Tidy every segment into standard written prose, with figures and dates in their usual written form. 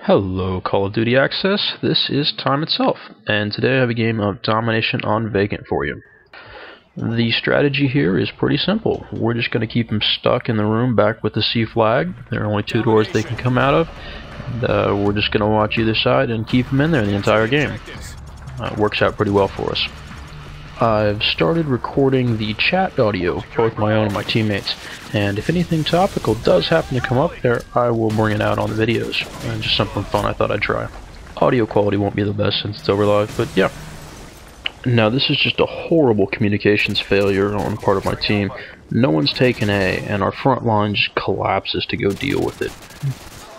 Hello Call of Duty Access, this is Time itself, and today I have a game of Domination on Vacant for you. The strategy here is pretty simple. We're just going to keep them stuck in the room back with the C flag. There are only two doors they can come out of, and we're just going to watch either side and keep them in there the entire game. It works out pretty well for us. I've started recording the chat audio, both my own and my teammates, and if anything topical does happen to come up there, I will bring it out on the videos. Just something fun I thought I'd try. Audio quality won't be the best since it's over live, but yeah. Now this is just a horrible communications failure on the part of my team. No one's taken A, and our front line just collapses to go deal with it.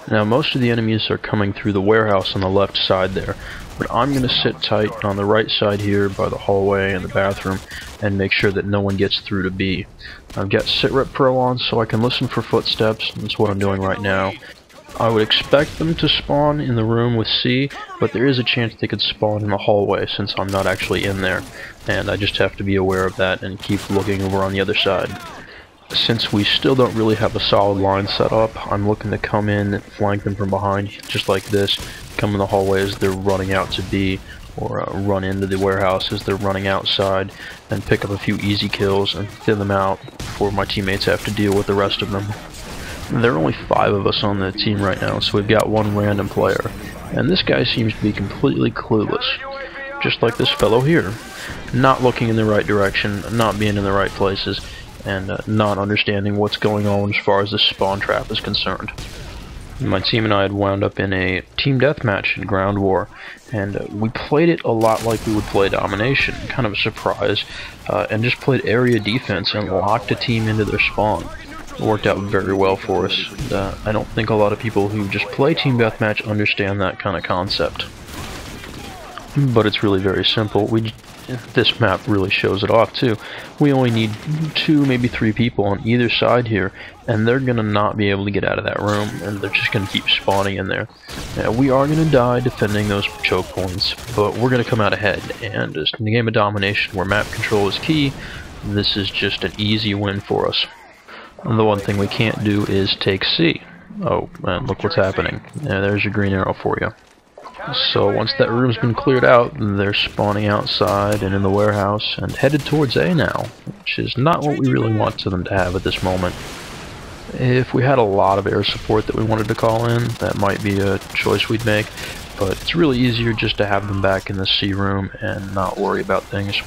Now most of the enemies are coming through the warehouse on the left side there, but I'm going to sit tight on the right side here by the hallway and the bathroom and make sure that no one gets through to B. I've got SitRep Pro on so I can listen for footsteps. That's what I'm doing right now. I would expect them to spawn in the room with C, but there is a chance they could spawn in the hallway since I'm not actually in there, and I just have to be aware of that and keep looking over on the other side. Since we still don't really have a solid line set up, I'm looking to come in and flank them from behind, just like this, come in the hallway as they're running out to B, or run into the warehouse as they're running outside, and pick up a few easy kills and thin them out before my teammates have to deal with the rest of them. There are only 5 of us on the team right now, so we've got one random player, and this guy seems to be completely clueless, just like this fellow here, not looking in the right direction, not being in the right places, and not understanding what's going on as far as the spawn trap is concerned. My team and I had wound up in a team deathmatch in Ground War, and we played it a lot like we would play Domination, kind of a surprise, and just played area defense and locked a team into their spawn. It worked out very well for us. I don't think a lot of people who just play team deathmatch understand that kind of concept. But it's really very simple. This map really shows it off too. We only need 2, maybe 3 people on either side here, and they're gonna not be able to get out of that room, and they're just gonna keep spawning in there. Now, we are gonna die defending those choke points, but we're gonna come out ahead, and just in the game of Domination where map control is key, this is just an easy win for us. And the one thing we can't do is take C. Oh, man, look what's happening. Yeah, there's your green arrow for you. So once that room's been cleared out, they're spawning outside and in the warehouse and headed towards A now, which is not what we really want them to have at this moment. If we had a lot of air support that we wanted to call in, that might be a choice we'd make, but it's really easier just to have them back in the C room and not worry about things.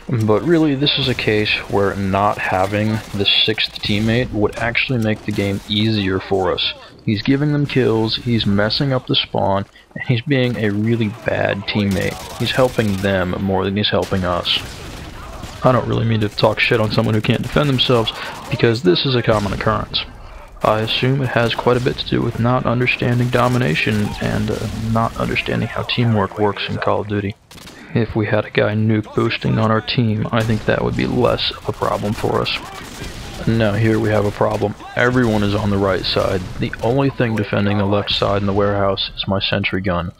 But really, this is a case where not having the 6th teammate would actually make the game easier for us. He's giving them kills, he's messing up the spawn, and he's being a really bad teammate. He's helping them more than he's helping us. I don't really mean to talk shit on someone who can't defend themselves, because this is a common occurrence. I assume it has quite a bit to do with not understanding Domination and not understanding how teamwork works in Call of Duty. If we had a guy nuke boosting on our team, I think that would be less of a problem for us. Now here we have a problem. Everyone is on the right side. The only thing defending the left side in the warehouse is my sentry gun.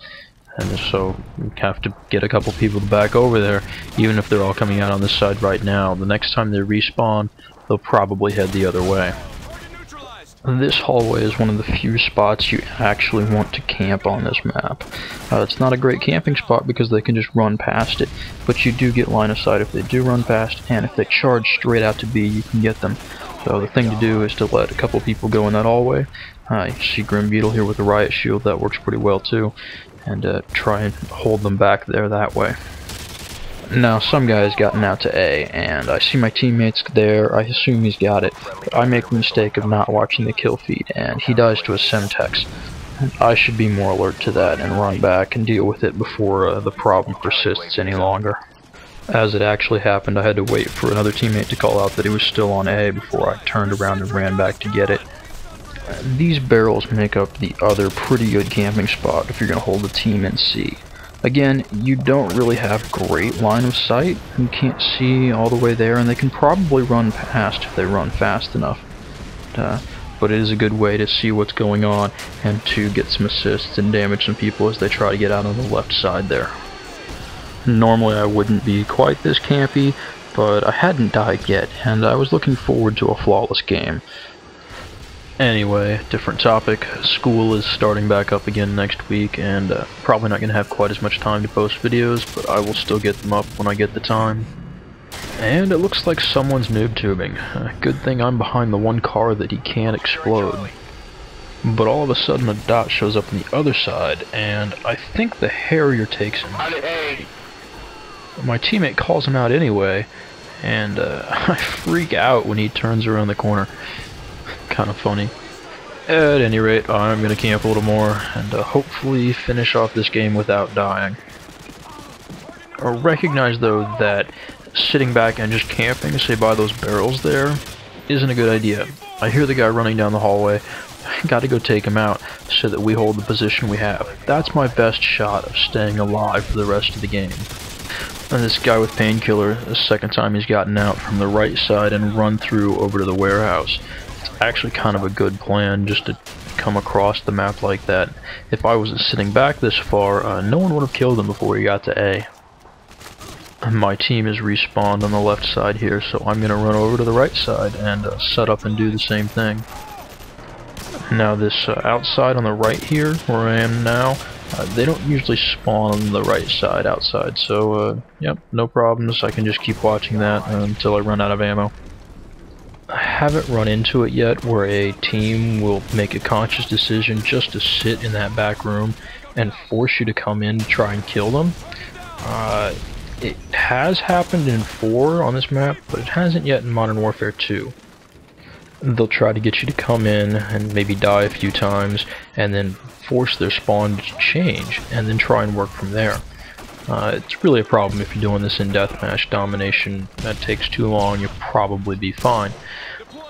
And so we have to get a couple people back over there, even if they're all coming out on this side right now. The next time they respawn, they'll probably head the other way. This hallway is one of the few spots you actually want to camp on this map. It's not a great camping spot because they can just run past it, but you do get line of sight if they do run past, and if they charge straight out to B, you can get them. So the thing to do is to let a couple people go in that hallway. You see Grim Beetle here with the riot shield, that works pretty well too, and try and hold them back there that way. Now, some guy's gotten out to A, and I see my teammates there. I assume he's got it, but I make the mistake of not watching the kill feed, and he dies to a Semtex. I should be more alert to that and run back and deal with it before the problem persists any longer. As it actually happened, I had to wait for another teammate to call out that he was still on A before I turned around and ran back to get it. These barrels make up the other pretty good camping spot if you're going to hold the team in C. Again, you don't really have great line of sight. You can't see all the way there, and they can probably run past if they run fast enough. But it is a good way to see what's going on and to get some assists and damage some people as they try to get out on the left side there. Normally I wouldn't be quite this campy, but I hadn't died yet, and I was looking forward to a flawless game. Anyway, different topic. School is starting back up again next week, and probably not going to have quite as much time to post videos, but I will still get them up when I get the time. And it looks like someone's noob tubing. Good thing I'm behind the one car that he can't explode. But all of a sudden a dot shows up on the other side, and I think the Harrier takes him. My teammate calls him out anyway, and I freak out when he turns around the corner. Kind of funny. At any rate, I'm going to camp a little more, and hopefully finish off this game without dying. I recognize though that sitting back and just camping, say by those barrels there, isn't a good idea. I hear the guy running down the hallway. I gotta go take him out so that we hold the position we have. That's my best shot of staying alive for the rest of the game. And this guy with painkiller, the second time he's gotten out from the right side and run through over to the warehouse. It's actually kind of a good plan just to come across the map like that. If I wasn't sitting back this far, no one would have killed him before he got to A. My team is respawned on the left side here, so I'm going to run over to the right side and set up and do the same thing. Now this outside on the right here, where I am now, they don't usually spawn on the right side outside, so yep, no problems. I can just keep watching that until I run out of ammo. I haven't run into it yet where a team will make a conscious decision just to sit in that back room and force you to come in to try and kill them. It has happened in 4 on this map, but it hasn't yet in Modern Warfare 2. They'll try to get you to come in and maybe die a few times, and then force their spawn to change, and then try and work from there. It's really a problem if you're doing this in deathmatch. Domination, that takes too long, you'll probably be fine.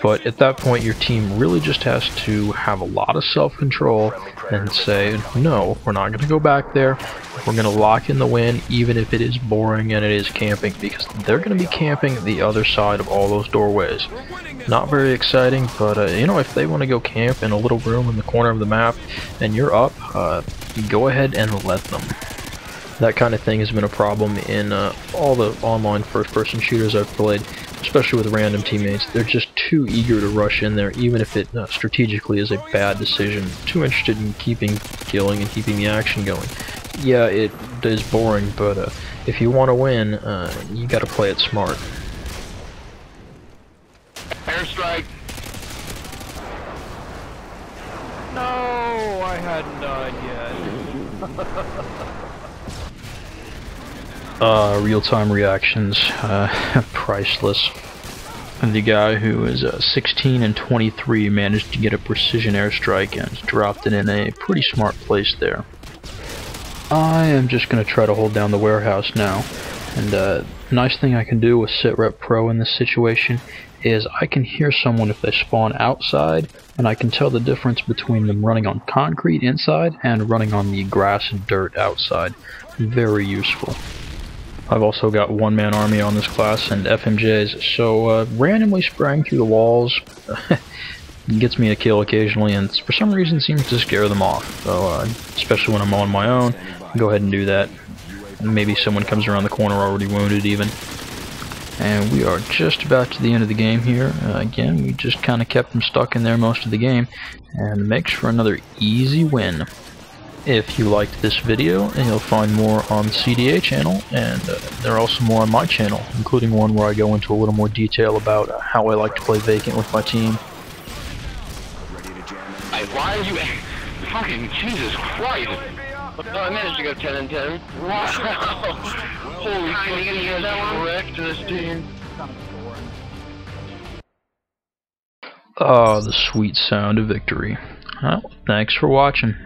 But at that point, your team really just has to have a lot of self-control and say, no, we're not going to go back there. We're going to lock in the win, even if it is boring and it is camping, because they're going to be camping the other side of all those doorways. Not very exciting, but you know, if they want to go camp in a little room in the corner of the map and you're up, go ahead and let them. That kind of thing has been a problem in all the online first-person shooters I've played, especially with random teammates. They're just too eager to rush in there, even if it strategically is a bad decision. Too interested in killing and keeping the action going. Yeah, it is boring, but if you want to win, you gotta play it smart. Airstrike! No, I hadn't died yet. Real-time reactions, priceless. And the guy who is 16 and 23 managed to get a precision airstrike and dropped it in a pretty smart place there. I am just going to try to hold down the warehouse now, and nice thing I can do with SitRep Pro in this situation is I can hear someone if they spawn outside, and I can tell the difference between them running on concrete inside and running on the grass and dirt outside. Very useful. I've also got one-man army on this class and FMJs, so randomly spraying through the walls gets me a kill occasionally, and for some reason seems to scare them off. So especially when I'm on my own, go ahead and do that. Maybe someone comes around the corner already wounded even. And we are just about to the end of the game here. Again, we just kind of kept them stuck in there most of the game, and makes for another easy win. If you liked this video, and you'll find more on the CDA channel, and there are also more on my channel, including one where I go into a little more detail about how I like to play Vacant with my team. Why are you... Fucking Jesus Christ! I managed to go 10 and 10. Wow! Holy fuck, you guys wrecked this team. Ah, the sweet sound of victory. Well, thanks for watching.